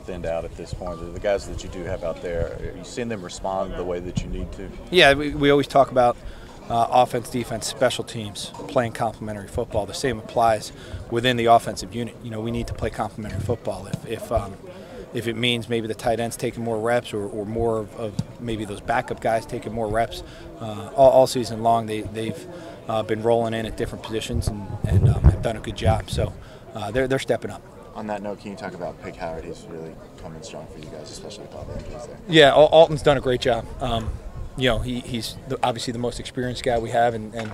Thinned out at this point. The guys that you do have out there, are you seeing them respond the way that you need to? Yeah, we always talk about offense, defense, special teams, playing complementary football. The same applies within the offensive unit. You know, we need to play complementary football. If it means maybe the tight ends taking more reps or more of maybe those backup guys taking more reps, all season long they've been rolling in at different positions and have done a good job. So they're stepping up. On that note, can you talk about Pig Howard? He's really coming strong for you guys, especially with all the injuries there. Yeah, Alton's done a great job. You know, he's obviously the most experienced guy we have, and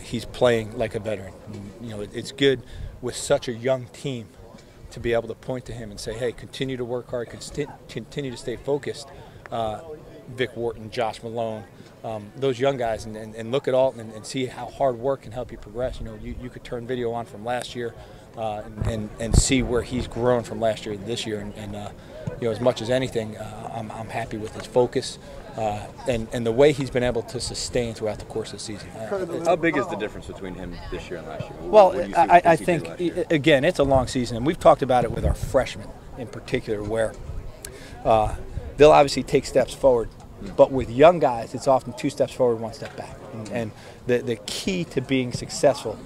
he's playing like a veteran. And, you know, it's good with such a young team to be able to point to him and say, hey, continue to work hard, continue to stay focused. Vic Wharton, Josh Malone, those young guys, and look at Alton and see how hard work can help you progress. You know, you could turn video on from last year and see where he's grown from last year to this year. And you know, as much as anything, I'm happy with his focus and the way he's been able to sustain throughout the course of the season. How big is the difference between him this year and last year? Well, I think, again, it's a long season, and we've talked about it with our freshmen in particular, where they'll obviously take steps forward, but with young guys, it's often 2 steps forward, 1 step back. And the key to being successful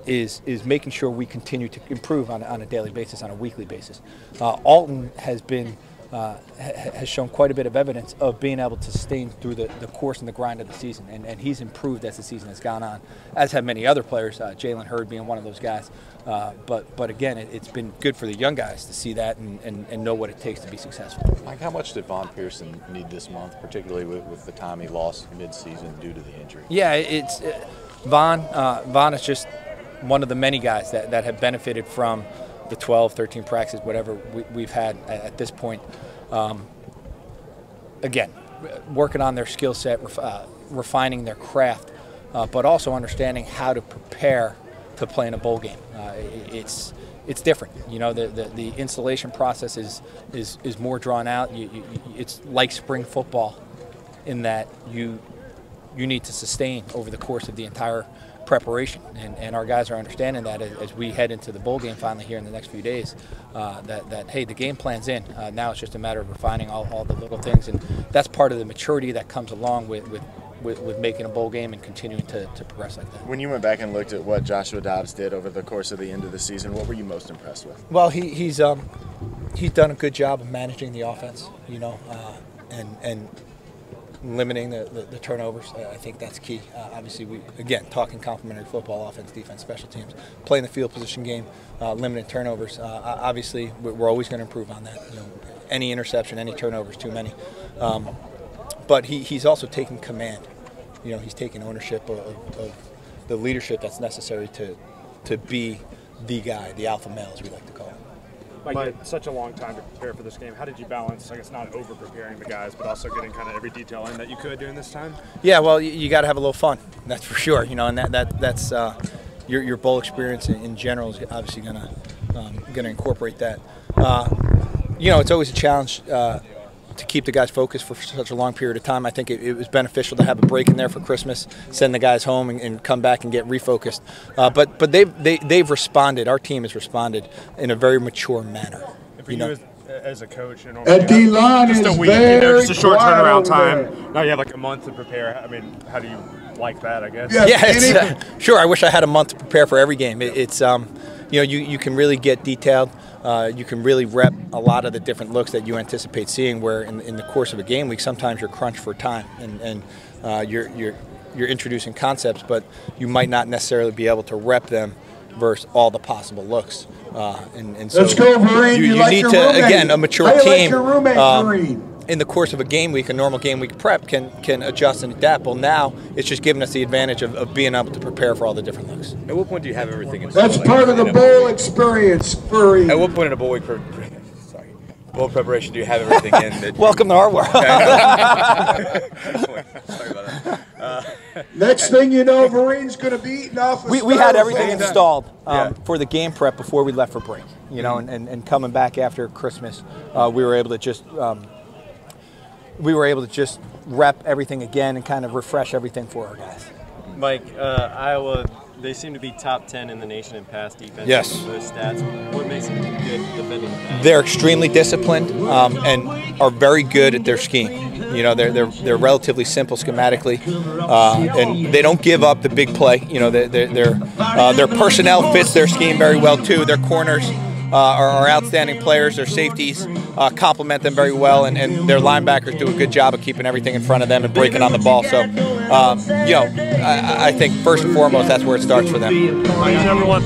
is making sure we continue to improve on a daily basis, on a weekly basis. Alton has been has shown quite a bit of evidence of being able to sustain through the course and the grind of the season, and he's improved as the season has gone on, as have many other players, Jalen Hurd being one of those guys. But again, it's been good for the young guys to see that and know what it takes to be successful. Mike, how much did Von Pearson need this month, particularly with the time he lost mid-season due to the injury? Yeah, it's Von is just one of the many guys that have benefited from the 12, 13 practices, whatever we've had at this point. Again, working on their skill set, refining their craft, but also understanding how to prepare to play in a bowl game. It's different. You know, the installation process is more drawn out. It's like spring football in that you need to sustain over the course of the entire preparation, and our guys are understanding that as we head into the bowl game finally here in the next few days, that hey, the game plan's in. Now it's just a matter of refining all the little things, and that's part of the maturity that comes along with making a bowl game and continuing to progress like that. When you went back and looked at what Joshua Dobbs did over the course of the end of the season, what were you most impressed with? Well, he's done a good job of managing the offense, you know, and limiting the turnovers. I think that's key. Obviously, again, talking complementary football, offense, defense, special teams, playing the field position game, limiting turnovers. Obviously, we're always going to improve on that. You know, any interception, any turnovers, too many. But he's also taking command. You know, he's taking ownership of the leadership that's necessary to be the guy, the alpha male, as we like to call him. Mike, you had such a long time to prepare for this game. How did you balance, I guess, not over-preparing the guys, but also getting kind of every detail in that you could during this time? Yeah, well, you got to have a little fun. That's for sure. You know, and that's your bowl experience in general is obviously gonna incorporate that. You know, it's always a challenge to keep the guys focused for such a long period of time. I think it was beneficial to have a break in there for Christmas, send the guys home and come back and get refocused. But they've responded. Our team has responded in a very mature manner. For you as a coach, you know, just a week, just a short turnaround time. Now you have like a month to prepare. I mean, how do you like that? I guess. Yeah, sure. I wish I had a month to prepare for every game. It's you know, you can really get detailed. You can really rep a lot of the different looks that you anticipate seeing, where in the course of a game week sometimes you're crunched for time and you're introducing concepts, but you might not necessarily be able to rep them versus all the possible looks. And so let's go, Vereen. You like need your to roommate. again, a mature How team. like your roommate, Vereen? In the course of a game week, a normal game week prep can adjust and adapt. Well, now it's just giving us the advantage of being able to prepare for all the different looks. At what point do you have everything in That's part of the bowl experience, Vereen. At what point in a bowl week bowl preparation do you have everything in? Welcome to our world. Sorry about that. Next thing you know, Vereen's going to be eating off a we had everything installed Yeah. for the game prep before we left for break. You know, and coming back after Christmas, we were able to just rep everything again and kind of refresh everything for our guys. Mike, Iowa they seem to be top 10 in the nation in pass defense. Yes. Those stats. What makes them good defending the pass? They're extremely disciplined and are very good at their scheme. You know, they're relatively simple schematically, and they don't give up the big play. You know, their personnel fits their scheme very well too. Their corners are outstanding players. Their safeties complement them very well, and their linebackers do a good job of keeping everything in front of them and breaking on the ball. So, you know, I think first and foremost that's where it starts for them. Thanks, everyone.